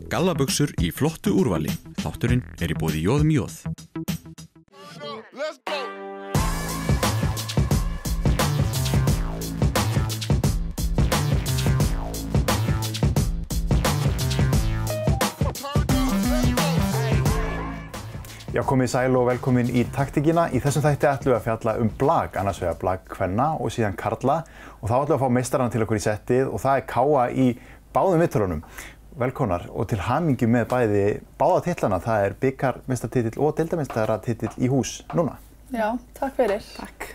Gallabuxur í flottu úrvali. Þátturinn í boði Jóðum Jóð. Já, komið sæl og velkomin í taktíkina. Í þessum þætti ætlum við að fjalla blag, annars vegar blag kvenna og síðan karla. Og þá ætlum við að fá meistarana til okkur í settið og það Káa í báðum viðtölunum. Velkonar og til hamingju með báða titlana. Það bikarmeistaratitil og deildarmeistaratitill í hús núna. Já, takk fyrir. Takk.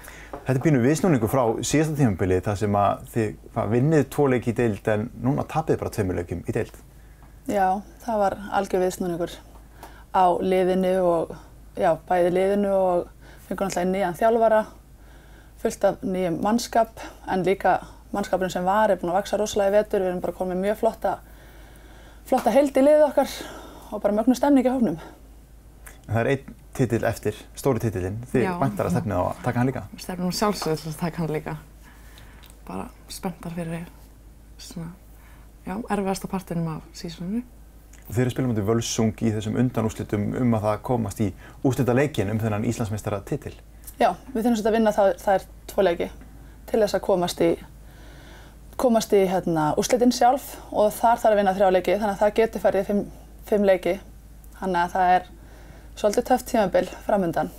Þetta pínu viðsnúningur frá síðasta tímabili þar sem að þið vinnið 2 leiki í deild en núna tapið bara 2 leikjum í deild. Já, það var algjör viðsnúningur á liðinu og bæði liðinu og fengum náttúrulega nýjan þjálfara, fullt af nýjum mannskap en líka mannskapurinn sem var búinn að vaxa rosalega í vetur. Við erum bara komið mjög flotta heild í liðið okkar og bara mögnuð stemning í hópnum. Það er einn titill eftir, stóri titillinn. Þið væntar að stefnið á að taka hann líka? Stefnum sjálfsögðu til að taka hann líka. Bara spenntar fyrir erfiðasta partinum af sísoninu. Þið eru spilum undir Völsung í þessum undanúrslitum að það komast í úrslitaleikin þennan Íslandsmeistaratitil. Já, við þurfum að vinna þær 2 leiki til þess að komast í úrslitin sjálf og þar þarf að vinna 3 leiki, þannig að það getur farið í 5 leiki. Þannig að það er svolítið töff tímabil framundan,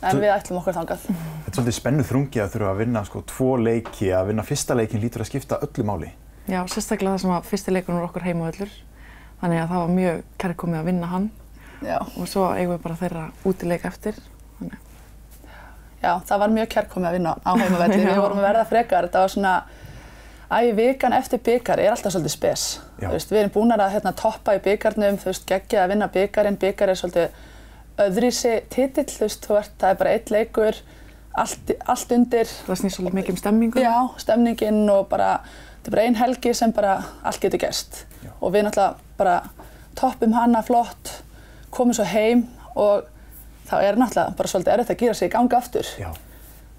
en við ætlum okkur þangað. Þetta er svolítið spennuð þrungi að þurfa að vinna 2 leiki, að vinna fyrsta leikin lítur að skipta öllu máli. Já, sérstaklega það sem að fyrsti leikurinn var okkur heimavöllur. Þannig að það var mjög kærkomið að vinna hann. Já. Og svo eigum við bara þeirra útileik eftir. Þannig. Já, það var mjög kærkomið að vinna á heimavelli. Við vorum að verða frekar. Þetta var svona, vikan eftir bikar alltaf svolítið spes. Við erum búin að toppa í bikarnum, geggjað að vinna bikarinn. Bikar svolítið öðruvísi titill, það er bara 1 leikur, allt undir. Það snýr svolítið mikið stemmingu. Já, stemningin og bara, þetta er bara 1 helgi sem bara allt getur gerst. Já. Og við náttúrulega bara toppum hana flott, komum svo heim og þá náttúrulega bara svolítið erfitt að gera sig í gang aftur. Já.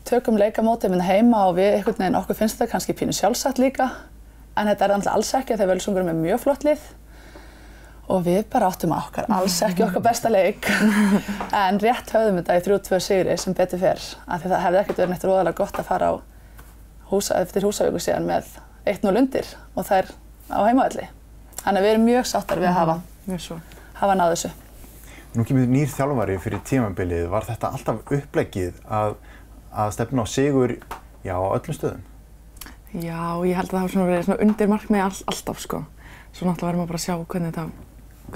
Tökum leikamótið heima og okkur finnst þetta kannski pínu sjálfsagt líka, en þetta náttúrulega alls ekki þegar Völsungur með mjög flott lið og við bara áttum alls ekki okkar besta leik en rétt höfðum þetta í 3-2 sigri sem betur fer, af því það hefði ekkert verið neitt roðalega gott að fara eftir Húsavíkur síðan með 1-0 undir og þær á heimavelli. Þannig að við erum mjög sáttar við að hafa náð þessu. Nú kemur nýr þjálfari fyrir tímabilið. Var þetta alltaf uppleggið að stefna á sigur á öllum stöðum? Já, ég held að það hafi verið undir markmiði alltaf sko. Svo náttúrulega verðum við bara að sjá hvernig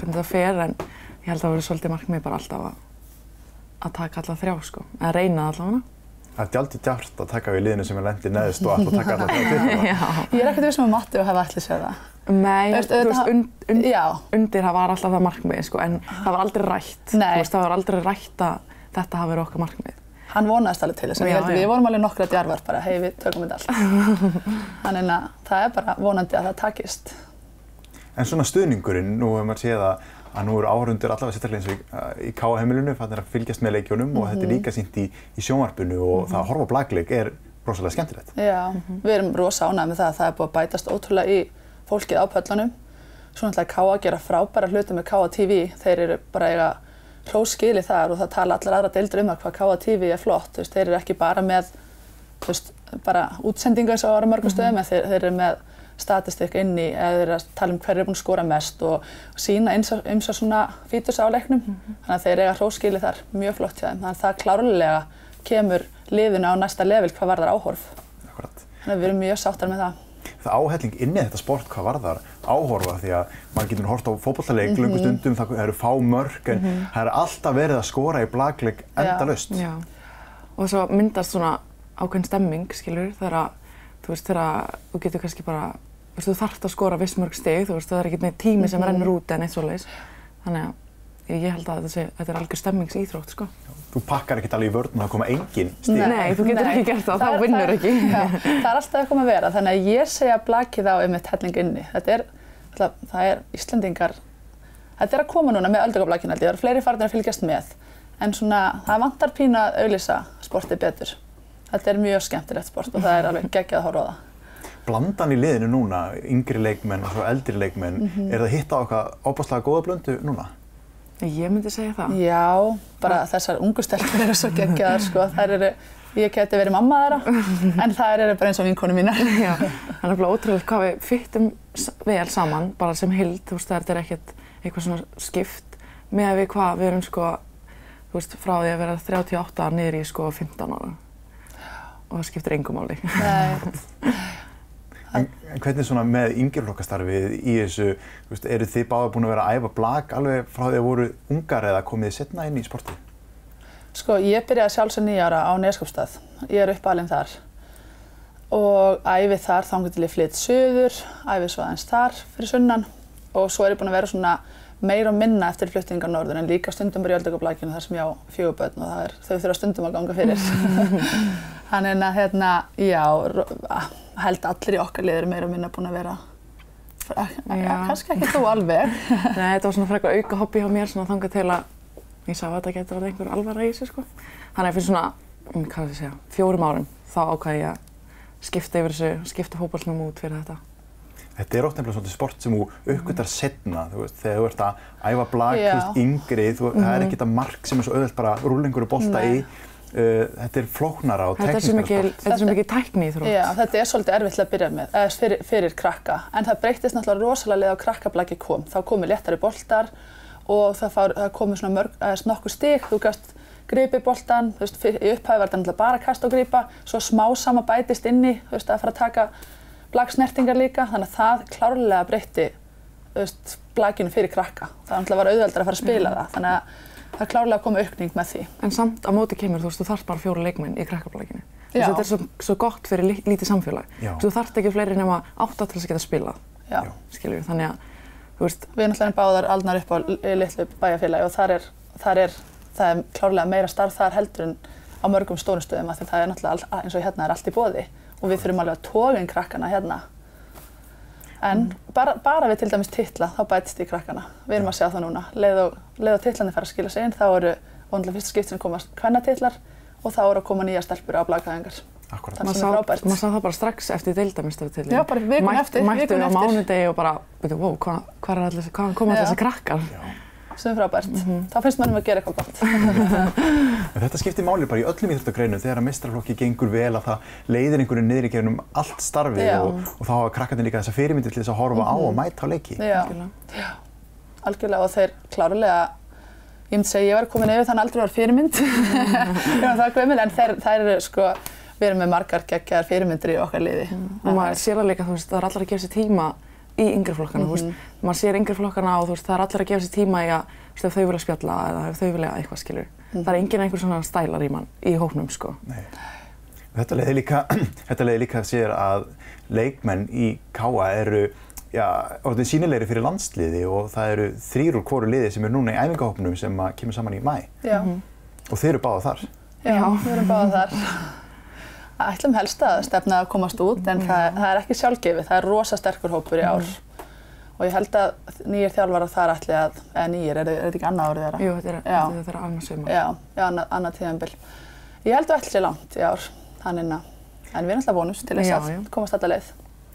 þetta fer en ég held að það verið svolítið markmiði bara alltaf að taka alla 3 sko. Að reyna allavega. Það er aldrei djarft að taka við liðinu sem lendi neðst og alltaf taka alla 3 titla. Ég er ekkert viss að Matti og hefði allir séð það. Nei, undir það var alltaf það markmið sko, en það var aldrei rætt. Það var aldrei rætt að þetta hafi verið okkar markmið. Hann vonaðist alveg til þess, en við vorum alveg nokkra djarfar bara, hei við tökum þetta allt. Þannig að það er bara vonandi að það takist. En svona stuðningurinn, nú hefur maður séð að nú eru áhorfendur allavega sérstaklega eins og í Káa-heimilinu, það að fylgjast með leikjunum og þetta er líka sýnt í sjónvarpinu og það að horfa á blagleik rosalega skemmtilegt. Já, við erum rosa ánægð með það er búið að bætast ótrúlega í fólkið á pöllunum. Svo náttúrulega Káa gera frábæra hluti með Káa TV. Þeir eru bara eiga hrós skilið þar og það tala allar aðra deildir hvað Káa TV er flott. Þeir eru ekki bara með bara útsendingu eins og á mörgum stöðum, en þeir eru með statistik inni eða þeir eru að tala hver er búinn að skora mest og sýna ymsa svona fítus á leiknum. Þannig að þeir eiga hrós skilið þar, mjög flott hjá þeim. Þannig að það klárlega kemur liðinu á næsta level hvað varðar áhorf. Þannig að við erum mjög sáttar með það. Það áhelling inni þetta sport hvað varðar áhorfa því að maður getur hort á fótboltaleik löngu stundum, það eru fá mörk en það er alltaf verið að skora í blagleik endalaust. Já. Og svo myndast svona ákveðin stemming, skilur, þegar þú getur kannski bara, þú þarft að skora viss mörg stig, það er ekkert með tími sem rennur út en eitt svoleiðis. Þannig að ég held að þetta er algjör stemmingsíþrótt, sko. Þú pakkar ekkert alveg í vörn og það koma engin stig. Nei, þú getur ekki gert það, þá vinnur ekki. Það er alltaf að koma að vera, þannig að ég segja blakið á helling inni. Það er Íslendingar, þetta er að koma núna með öldungablakinu, það eru fleiri farin að fylgjast með. En svona, það vantar pínu að auglýsa sportið betur. Þetta er mjög skemmtilegt sport og það er alveg geggjað að horfa á það. Blandan í liðinu núna, yngri leikmenn og svo eldri leikmenn, það hitt á eitthvað óbáslega góða blöndu núna? Ég myndi segja það. Já, bara þessar ungu stelpur eru svo geggjaðar, sko. Ég geti verið mamma þeirra, en þær eru bara eins og vinkonur mínar. Já, það er nefnilega ótrúlegt hvað við fittum vel saman, bara sem heild, þú veist, það er ekkert eitthvað svona skipt með við hvað við erum, sko, þú veist, frá því að vera 38 niður í, sko, 15 ára. Og það skiptir engu máli. Nei. En hvernig svona með yngreflokkastarfið í þessu, þú veist, eru þið báðar búin að vera að æfa blak alveg frá því að voru ungar eða komið þið seinna inn í sportið? Sko, ég byrjaði sjálfsög 9 ára á Neskaupstað. Ég uppalinn þar og æfi þar þangað til ég flytt suður, æfi svo aðeins þar fyrir sunnan og svo er ég búin að vera svona meira og minna eftir flutningar norður en líka stundum bara í öldungablakinu þar sem ég á 4 börn og þau þurfa stundum að ganga fyrir. Þannig að já, held allir í okkar liður meira og minna búin að vera, kannski ekki þú alveg. Nei, þetta var svona frekar auka hobby hjá mér svona þangað til að ég sá að þetta getur verið einhver alvara í þessu, sko. Þannig að fyrir svona, hvað ég segja, 4 árum þá ákvað ég að skipta yfir þessu, skipta fótboltanum út fyrir þetta. Þetta er oft nefnilega svolítið sport sem þú uppgötar seinna, þú veist, þegar þú ert að æfa blak, yngri, það er ekki þetta mark sem er svo auðvelt bara rúlla einhverju bolta í. Þetta er flóknara og teknískara sport. Þetta er svo mikið tækni í þrótt. Já, þetta er svolítið erfitt til að byrja með, fyrir krakka. En það breyttist náttúrulega rosalega á krakkablaki kom. Þá komu léttari boltar og það komu svona nokkur stig. Þú gast gripið boltan, þú veist, í upphæfi var þetta náttúrulega bara að kasta og grípa, svo smá sama bætist inni, þú veist, að fara að taka blaksnertingar líka, þannig að það klárlega breytti, þú veist, blakinu fyrir krakka. Það náttúrulega var auðveldara að fara að spila það, þannig að það klárlega kom aukning með því. En samt á móti kemur, þú veist, þú þarft bara 4 leikmenn í krakkablakinu. Þetta er svo gott fyrir lítið samfélag. Þú þarft ekki fleiri nema 8 til þess að geta spilað. Já. Skilur við, þannig að, þú veist. Við náttúrulega báðar aldnar upp á litlu bæjarfélagi og það er klárlega meira starf þar heldur en á mörgum stórum stöðum af því það er náttúrulega eins og hérna er allt í boði og við þurfum alveg að toga inn krakkana hérna. En bara við til dæmis titla, þá bætist í krakkana. Við erum að sjá það núna. Leið og titlarnir fara að skila sig inn, þá eru vonandi fyrsta skipti sem koma kvennatitlar og þá eru að koma nýja stelpur á blakæfingar. Akkurat. Það sem er frábært. Maður sá það bara strax eftir deildarmeistaratitlinn. Já, bara vikuna eftir. Mættu við á mánudegi og bara, wow, hvaðan koma allir þessi krakkar? Sem er frábært. Þá finnst manum að gera eitthvað gott. Þetta skiptir máli bara í öllum íþróttagreinum þegar að meistaraflokki gengur vel að það leiðir einhverju niður í gegnum allt starfið og þá hafa krakkarnir líka þessa fyrirmyndir til þess að horfa á og mæta á leiki. Já, algjörlega og þeir klárlega, ég myndi segja ég var komin yfir þannig aldrei var fyrirmynd. Ég var það gömul en þær eru sko, við erum með margar geggjaðar fyrirmyndir í okkar liði. Og maður sér það líka, þú veist, það er allir að gefa sér tíma í yngri flokkana, þú veist, maður sér yngri flokkana og þú veist, það er allir að gefa sér tíma í að, þú veist, ef þau vilja spjalla eða ef þau vilja eitthvað, skilur. Það er enginn einhver svona stælar í hópnum, sko. Nei. Þetta leiðir líka að sér að leikmenn í KA eru, orðin sýnilegri fyrir landsliði og það eru 3 úr hvoru liði sem er núna í æfingahópnum sem kemur saman í maí. Já. Og þið eru báðar þar. Já, við erum báðar þar. Ætlum helst að stefna að komast út en það er ekki sjálfgefið, það er rosa sterkur hópur í ár. Og ég held að nýjir þjálfarar þar ætli að, eða nýjir, er þetta ekki annað árið þeirra? Jú, þetta er annað sumar. Já, annað tímabil. Ég held að ætli sér langt í ár, en við erum alltaf vonust til þess að komast alla leið.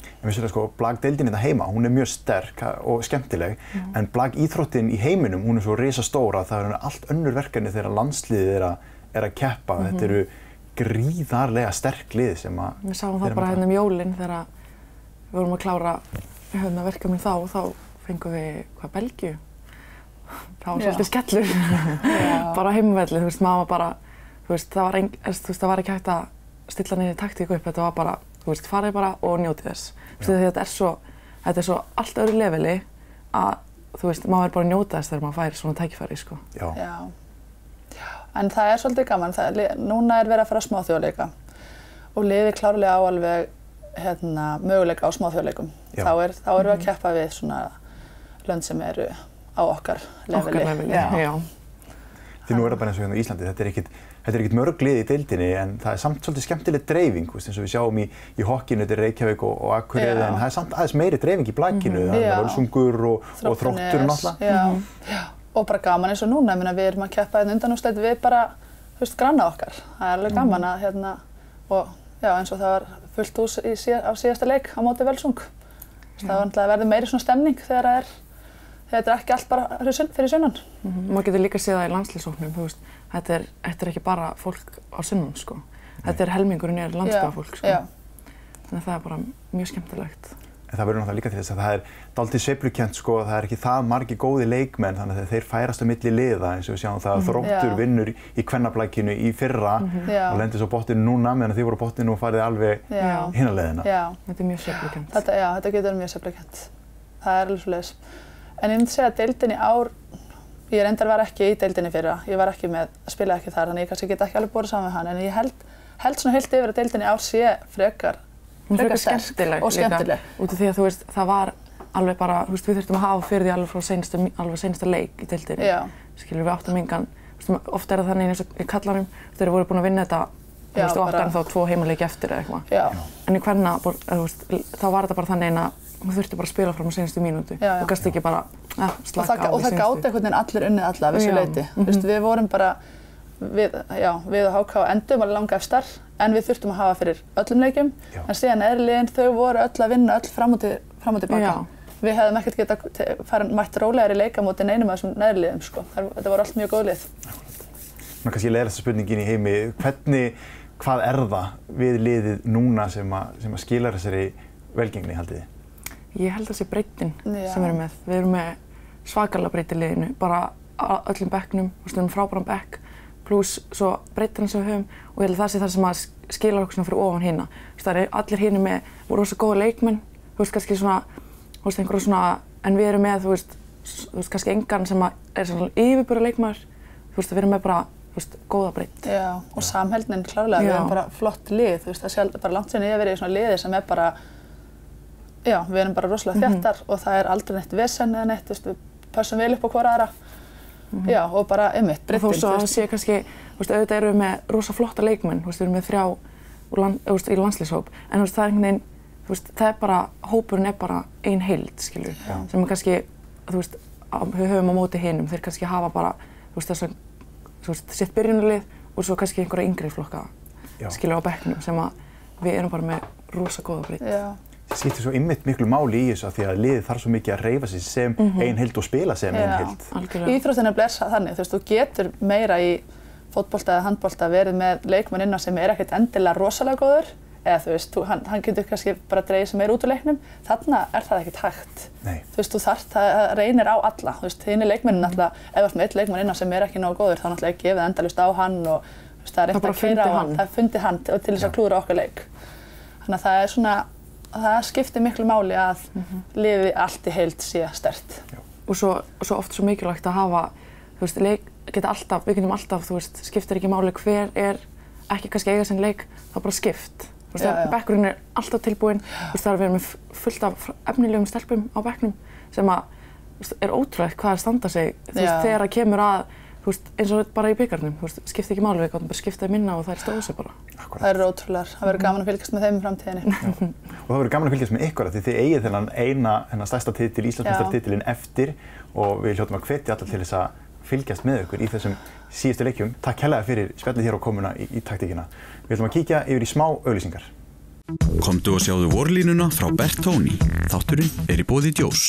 En við séum sko, blagdeildin þetta heima, hún er mjög sterk og skemmtileg, en blagíþróttin í heiminum, hún er svo risastór að það eru allt önnur verkefni þegar landsliðið er að keppa. Þetta eru gríðarlega sterk lið sem að... Við sáum það bara hérna jólin þegar við vorum að klára verkefnin þá fengum við Belgíu. Það var svolítið skellur. Bara heimavelli, þú veist, maður bara, þú veist, það var ekki hægt að stilla niður taktíku upp, þetta var bara, þú veist, farið bara og njótið þess. Þú veist, þetta er svo allt öðru leveli að, þú veist, maður er bara að njóta þess þegar maður fær svona tækifæri, sko. Já. En það er svolítið gaman, núna er verið að fara á smáþjóðleika og liðið klárlega á alveg möguleika á smáþjóðleikum. Þá erum við að keppa við svona lönd sem eru á okkar leveli. Já. Því nú er það bara eins og hérna í Íslandi, þetta er ekkert mörg lið í deildinni en það er samt svolítið skemmtileg dreifing, eins og við sjáum í hokkinu, þetta er Reykjavík og Akureyri, en það er samt aðeins meiri dreifing í blakinu, það er Völsungur og Þróttur náttúrulega. Og bara gaman eins og núna, við erum að keppa undanúrslit við bara, þú veist, granna okkar. Það er alveg gaman að og já, eins og það var fullt hús á síðasta leik á móti Völsung. Það var náttúrulega að verða meiri svona stemning þegar þetta er ekki allt bara fyrir sunnan. Maður getur líka séð það í landsliðshópnum, þú veist, þetta er ekki bara fólk á sunnan, sko. Þetta er helmingurinn landsbyggðarfólk, sko. Þannig að það er bara mjög skemmtilegt. En það verður náttúrulega líka til þess að það er dálítið sveiflukennt, sko, það er ekki það margir góði leikmenn, þannig að þeir færast á milli liða, eins og við sjáum það að Þróttur vinnur í kvennablækinu í fyrra og lendir svo botninu núna, meðan þið voru botninu og farið alveg hina leiðina. Já, þetta er mjög sveiflukennt. Þetta getur mjög sveiflukennt. Það er alveg svoleiðis. En ég myndi segja að deildin í ár, ég reyndar var ekki í deildinni fyrra, ég var ekki spilaði ekki þar, þannig ég kannski get ekki alveg borið saman við hann, en ég held svona heilt yfir að deildin í ár sé frekar skemmtileg og skemmtileg. Út af því að þú veist, það var alveg bara, þú veist, við þurftum að hafa fyrir því alveg frá seinasta leik í deildinni. Skilur við áttum engan, oft er það þannig eins og í kallanum, þeir voru búin að vinna þetta, þú veist, og áttu ennþá 2 heimaleiki eftir eða eitthvað. En í kvenna, þá var þetta bara þannig að þú þurfti bara að spila fram á seinustu mínútu. Þú gast ekki bara slaka á og það gáti einhvern veginn allir unnið alla að vissu leyti. Við vorum bara, við og HK endum alveg langa efstar, en við þurftum að hafa fyrir öllum leikjum, en síðan neðri liðin, þau voru öll að vinna öll fram og tilbaka. Við hefðum ekkert getað mætt rólegri leika móti neinum af þessum neðri liðum, sko. Þetta voru allt mjög góð lið. Svona kannski leiðilegasta spurningin í heimi, hvað er það við liðið núna sem að skilar þessari velgengni, haldið þið? Ég held að það sé breiddin sem við erum með. Við erum með svakalega breidd í liðinu, bara öllum bekknum, við erum frábæran bekk, pluss svo breiddina sem við höfum og ég held að það sé það sem að skilar okkur svona fyrir ofan hina. Það er allir hinir með voru rosa góða leikmenn, þú veist, kannski svona, þú veist, einhverja svona, en við erum með, þú veist, kannski engan sem er svona yfirbúra leikmaður, þú veist, við erum með bara, þú veist, góða breidd. Já, og samheldnin klárlega, við erum bara flott lið, þú veist, það sé bara langt síðan ég hef verið í svona liði sem er bara, já, við erum bara rosalega þéttar og það er aldrei neitt vesen eða neitt, þú veist, við passum vel upp á hvora aðra. Já, og bara einmitt, breiddin. Og þó svo að það sé kannski, þú veist, auðvitað erum við með rosa flotta leikmenn, þú veist, við erum með 3 í landslýshóp, en þú veist, það er einhvern veginn, þú veist, það er bara, hópurinn er bara ein heild, skilur, sem er kannski, þú veist, við höfum á móti hinum, þeir kannski hafa bara, þú veist, þess að, þú veist, sitt byrjunarlið og svo kannski einhverja yngri flokka, skilur, á bekknum, sem að við erum bara með rosa góða breidd. Það skiptir svo einmitt miklu máli í þessu af því að liðið þarf svo mikið að hreyfa sig sem ein heild og spila sem ein heild. Íþróttin er þannig, þú veist, þú getur meira í fótbolta eða handbolta verið með leikmenn innan sem er ekkert endilega rosalega góður, eða þú veist, hann getur kannski bara dregið sem úr leiknum, þarna er það ekkert hægt. Þú veist, það reynir á alla, þú veist, hinir leikmennin náttúrulega, ef þú ert með einn leikmann innan sem er ekki nógu góður, þá náttúrulega gefið endalaust á hann og það er eitthvað að keyra á hann, það er fundið hann til þess að klúðra okkar leik. Þannig að það er svona, það skiptir miklu máli að liðið allt í heild sé sterkt. Og svo oft svo mikilvægt að hafa, þú veist, við getum alltaf, þú veist, skiptir ekki máli hver er ekki kannski eiga sinn leik, þá bara skipt. Þú veist, bekkurinn er alltaf tilbúinn, þú veist, það er að vera með fullt af efnilegum stelpum á bekknum sem að, þú veist, er ótrúlegt hvað að standa sig, þú veist, þegar það kemur að, þú veist, eins og bara í bikarnum, þú veist, skiptir ekki máli, við gátum bara skiptaði minna og þær stóðu sig bara. Það eru ótrúlegar, það verður gaman að fylgjast með þeim í framtíðinni. Og það verður gaman að fylgjast með ykkur því þið eigið þennan stærsta titil, Íslandsmeistaratitilinn eftir og við hljótum að hvetja alla til þess að fylgjast með ykkur í þessum síðustu leikjum. Takk hérlega fyrir spjallið hér og komuna í taktíkina. Við ætlum að kíkja yfir í smá auglýsingar. Komdu og sjáðu vorlínuna frá Bertoni. Þátturinn er í boði Djós.